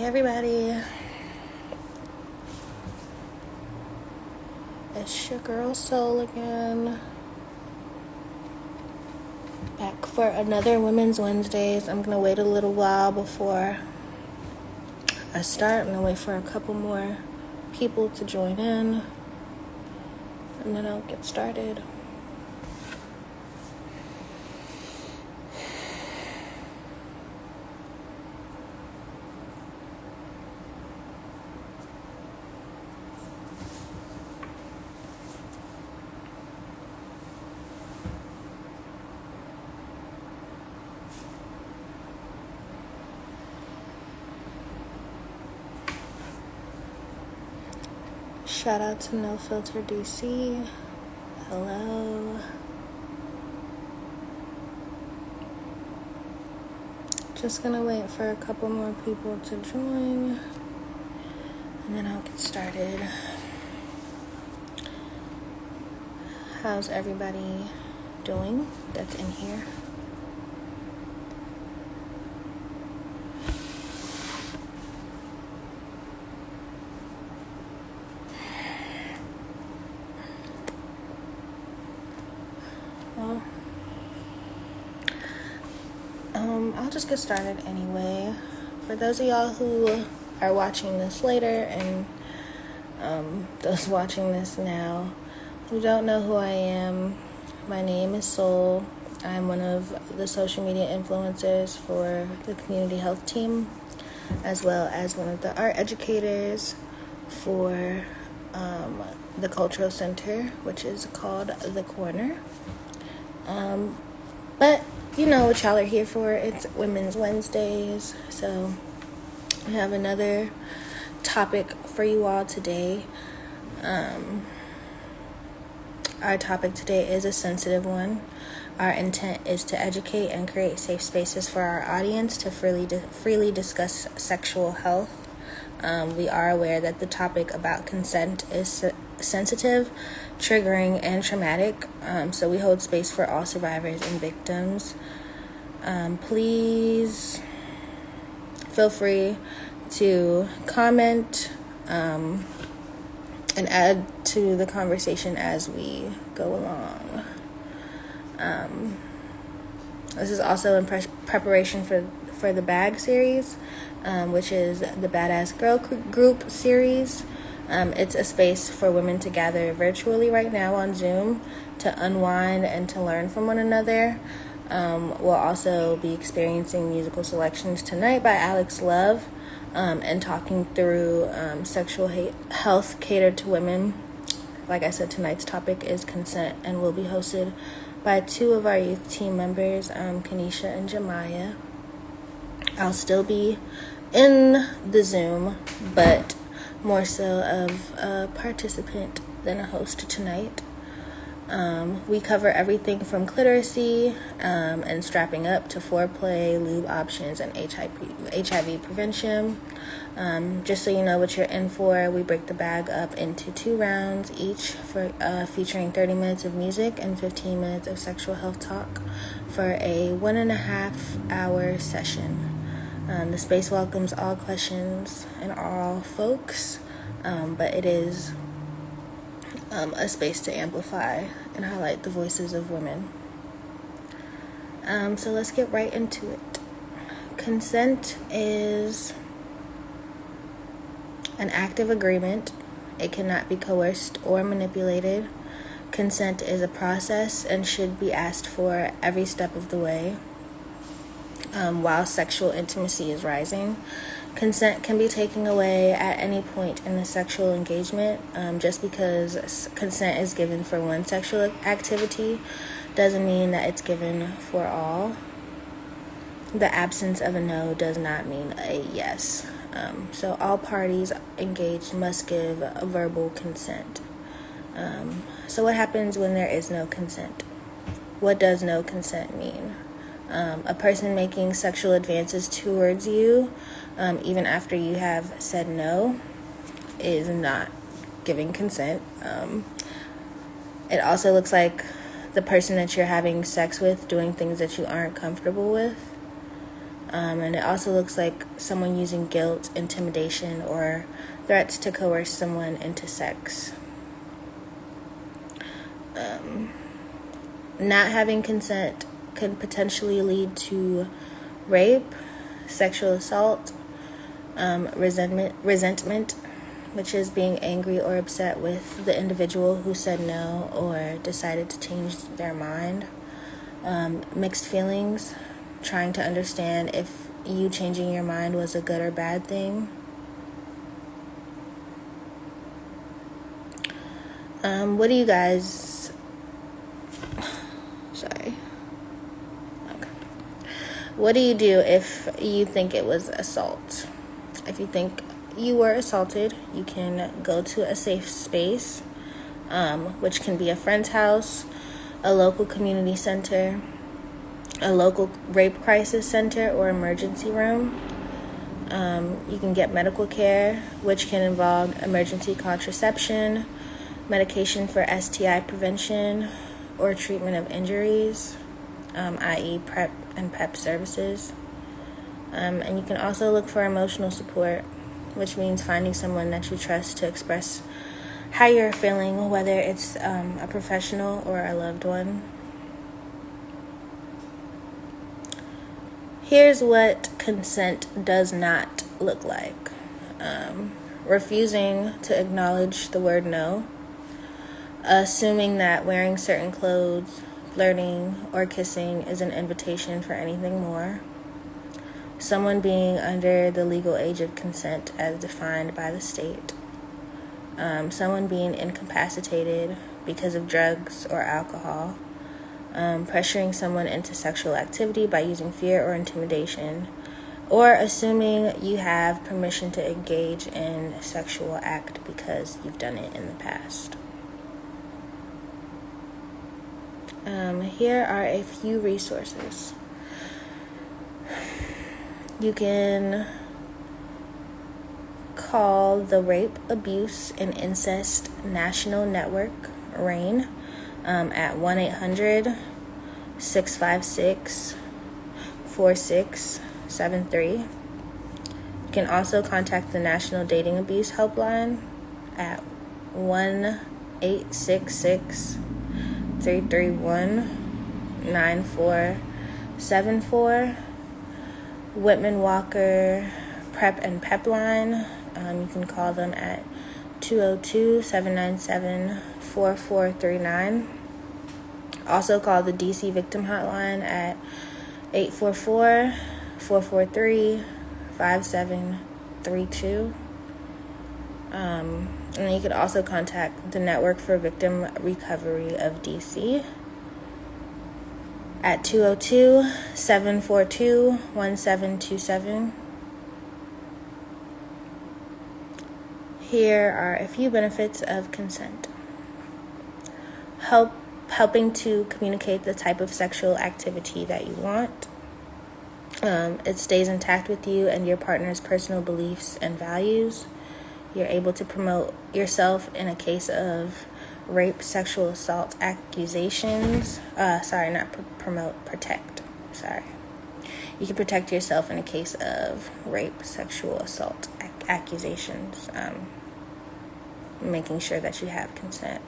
Hey everybody, it's your girl Soul again, back for another Women's Wednesdays. I'm gonna wait a little while before I start. I'm gonna wait for a couple more people to join in, and then I'll get started. Shout out to No Filter DC. Hello. Just gonna wait for a couple more people to join, and then I'll get started. How's everybody doing that's in here? Well, I'll just get started anyway. For those of y'all who are watching this later and those watching this now who don't know who I am, my name is Soul. I'm one of the social media influencers for the community health team, as well as one of the art educators for the cultural center, which is called The Corner. But you know what y'all are here for. It's Women's Wednesdays, so we have another topic for you all today. Our topic today is a sensitive one. Our intent is to educate and create safe spaces for our audience to freely discuss sexual health. We are aware that the topic about consent is sensitive, triggering, and traumatic, so we hold space for all survivors and victims. Please feel free to comment and add to the conversation as we go along. This is also in preparation for the BAG series, which is the Badass Girl Group series. It's a space for women to gather virtually right now on Zoom to unwind and to learn from one another. We'll also be experiencing musical selections tonight by Alex Love, and talking through sexual health catered to women. Like I said, tonight's topic is consent and will be hosted by two of our youth team members, Kanisha and Jemiah. I'll still be in the Zoom, but more so of a participant than a host tonight. We cover everything from clitoracy and strapping up to foreplay, lube options, and HIV prevention. Just so you know what you're in for, we break the bag up into 2 rounds each, for featuring 30 minutes of music and 15 minutes of sexual health talk for a 1.5-hour session. The space welcomes all questions and all folks, but it is a space to amplify and highlight the voices of women. So let's get right into it. Consent is an active agreement. It cannot be coerced or manipulated. Consent is a process and should be asked for every step of the way. While sexual intimacy is rising, consent can be taken away at any point in the sexual engagement. Just because consent is given for one sexual activity doesn't mean that it's given for all. The absence of a no does not mean a yes. So all parties engaged must give a verbal consent. So what happens when there is no consent? What does no consent mean? A person making sexual advances towards you, even after you have said no, is not giving consent. It also looks like the person that you're having sex with doing things that you aren't comfortable with. And it also looks like someone using guilt, intimidation, or threats to coerce someone into sex. Not having consent could potentially lead to rape, sexual assault, resentment, which is being angry or upset with the individual who said no or decided to change their mind. Mixed feelings, trying to understand if you changing your mind was a good or bad thing. What do you guys... Sorry. Okay. What do you do if you think it was assault? If you think you were assaulted, you can go to a safe space, which can be a friend's house, a local community center, a local rape crisis center or emergency room. You can get medical care, which can involve emergency contraception, medication for STI prevention, or treatment of injuries, i.e. PrEP and PEP services. And you can also look for emotional support, which means finding someone that you trust to express how you're feeling, whether it's a professional or a loved one. Here's what consent does not look like. Refusing to acknowledge the word no. Assuming that wearing certain clothes, flirting, or kissing is an invitation for anything more. Someone being under the legal age of consent as defined by the state. Someone being incapacitated because of drugs or alcohol. Pressuring someone into sexual activity by using fear or intimidation. Or assuming you have permission to engage in a sexual act because you've done it in the past. Here are a few resources. You can call the Rape, Abuse, and Incest National Network, RAIN, at 1-800-656-4673. You can also contact the National Dating Abuse Helpline at 1-866-331-9474. Whitman-Walker PrEP and PEP line. You can call them at 202-797-4439. Also call the DC Victim Hotline at 844-443-5732. And you could also contact the Network for Victim Recovery of DC at 202-742-1727. Here are a few benefits of consent. Helping to communicate the type of sexual activity that you want. It stays intact with you and your partner's personal beliefs and values. You're able to promote yourself in a case of rape, sexual assault accusations. Protect. You can protect yourself in a case of rape, sexual assault accusations. Making sure that you have consent.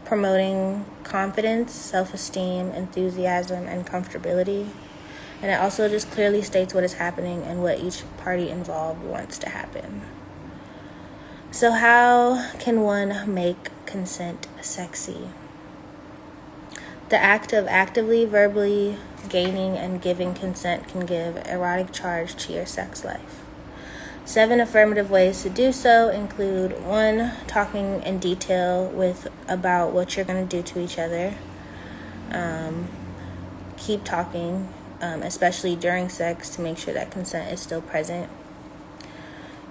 Promoting confidence, self-esteem, enthusiasm, and comfortability. And it also just clearly states what is happening and what each party involved wants to happen. So how can one make consent sexy? The act of actively, verbally gaining and giving consent can give erotic charge to your sex life. 7 affirmative ways to do so include 1, talking in detail about what you're going to do to each other. Keep talking, especially during sex, to make sure that consent is still present.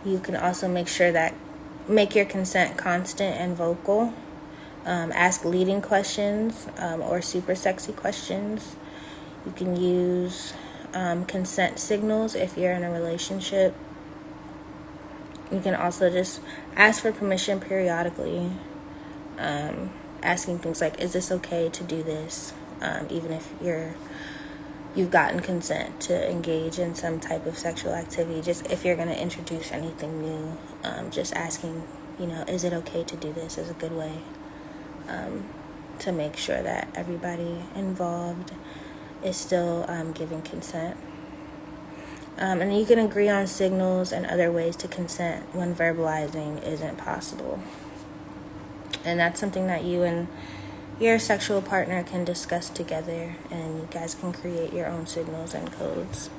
You can also make your consent constant and vocal. Ask leading questions or super sexy questions. You can use consent signals if you're in a relationship. You can also just ask for permission periodically, asking things like, is this okay to do this? Even if you're you've gotten consent to engage in some type of sexual activity. Just if you're going to introduce anything new, just asking, is it okay to do this is a good way to make sure that everybody involved is still giving consent. And you can agree on signals and other ways to consent when verbalizing isn't possible. And that's something that you and your sexual partner can discuss together, and you guys can create your own signals and codes.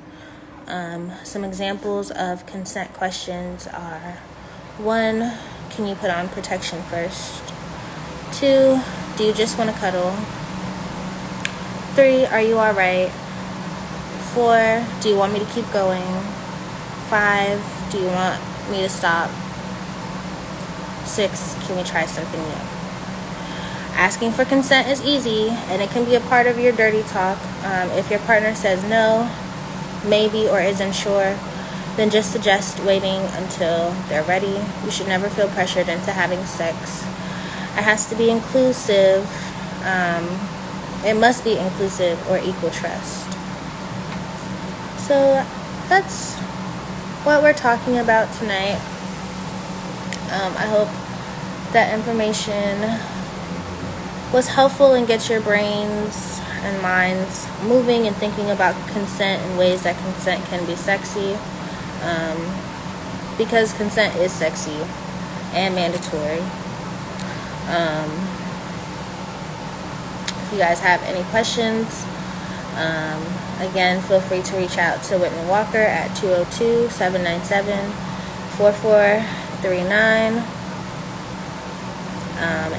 Some examples of consent questions are: 1, can you put on protection first? 2, do you just want to cuddle? 3, are you all right? 4, do you want me to keep going? 5, do you want me to stop? 6, can we try something new? Asking for consent is easy, and it can be a part of your dirty talk. If your partner says no, maybe, or isn't sure, then just suggest waiting until they're ready. You should never feel pressured into having sex. It has to be inclusive. It must be inclusive or equal trust. So that's what we're talking about tonight. I hope that information was helpful and gets your brains and minds moving and thinking about consent in ways that consent can be sexy. Because consent is sexy and mandatory. If you guys have any questions, again, feel free to reach out to Whitman-Walker at 202-797-4439.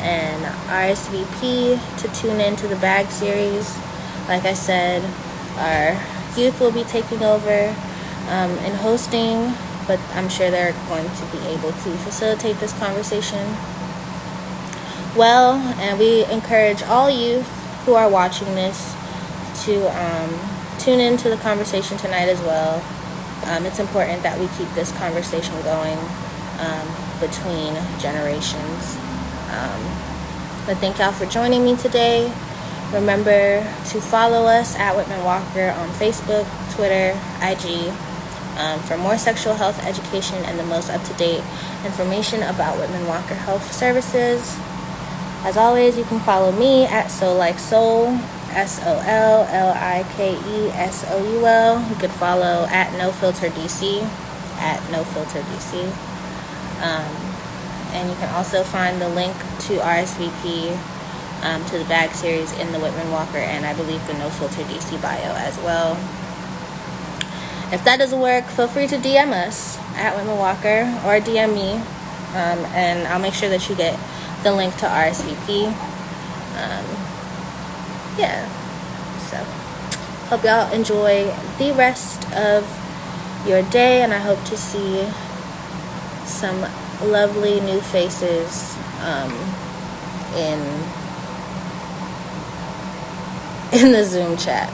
And RSVP to tune in to the Bag series. Like I said, our youth will be taking over and hosting, but I'm sure they're going to be able to facilitate this conversation well. And we encourage all you who are watching this to tune into the conversation tonight as well. It's important that we keep this conversation going between generations. But thank y'all for joining me today. Remember to follow us at Whitman-Walker on Facebook, Twitter, IG for more sexual health education and the most up-to-date information about Whitman-Walker Health Services. As always, you can follow me at SolLikeSoul, SolLikeSoul. You could follow at NoFilterDC, and you can also find the link to RSVP to the Bag series in the Whitman-Walker and I believe the No Filter DC bio as well. If that doesn't work, feel free to DM us at Whitman-Walker or DM me, and I'll make sure that you get the link to RSVP. So hope y'all enjoy the rest of your day, and I hope to see some lovely new faces in the Zoom chat.